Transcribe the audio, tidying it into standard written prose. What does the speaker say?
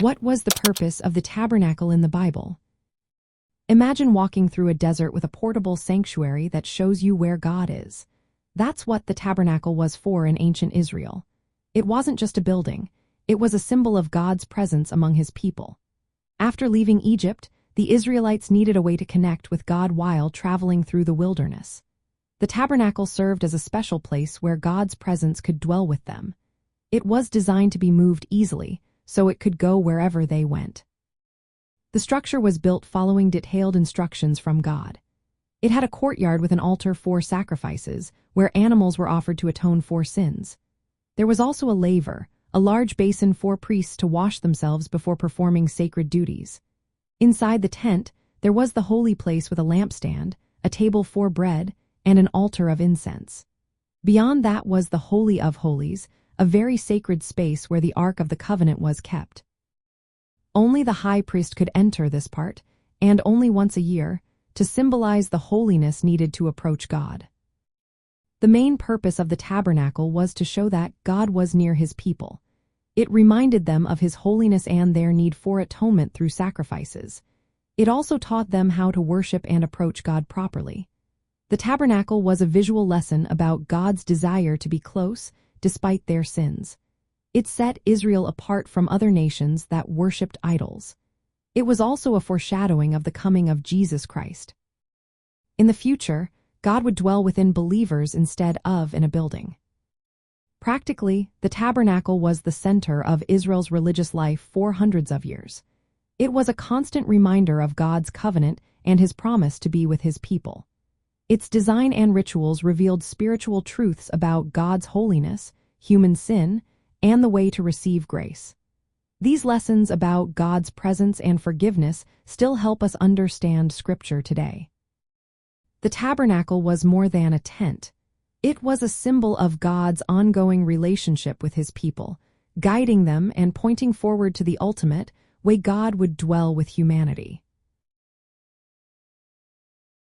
What was the purpose of the tabernacle in the Bible? Imagine walking through a desert with a portable sanctuary that shows you where God is. That's what the tabernacle was for in ancient Israel. It wasn't just a building. It was a symbol of God's presence among his people. After leaving Egypt, the Israelites needed a way to connect with God while traveling through the wilderness. The tabernacle served as a special place where God's presence could dwell with them. It was designed to be moved easily, so it could go wherever they went. The structure was built following detailed instructions from God. It had a courtyard with an altar for sacrifices, where animals were offered to atone for sins. There was also a laver, a large basin for priests to wash themselves before performing sacred duties. Inside the tent, there was the holy place with a lampstand, a table for bread, and an altar of incense. Beyond that was the Holy of Holies, a very sacred space where the Ark of the Covenant was kept. Only the high priest could enter this part, and only once a year, to symbolize the holiness needed to approach God. The main purpose of the tabernacle was to show that God was near his people. It reminded them of his holiness and their need for atonement through sacrifices. It also taught them how to worship and approach God properly. The tabernacle was a visual lesson about God's desire to be close, despite their sins. It set Israel apart from other nations that worshipped idols. It was also a foreshadowing of the coming of Jesus Christ. In the future, God would dwell within believers instead of in a building. Practically, the tabernacle was the center of Israel's religious life for hundreds of years. It was a constant reminder of God's covenant and his promise to be with his people. Its design and rituals revealed spiritual truths about God's holiness, human sin, and the way to receive grace. These lessons about God's presence and forgiveness still help us understand Scripture today. The tabernacle was more than a tent. It was a symbol of God's ongoing relationship with his people, guiding them and pointing forward to the ultimate way God would dwell with humanity.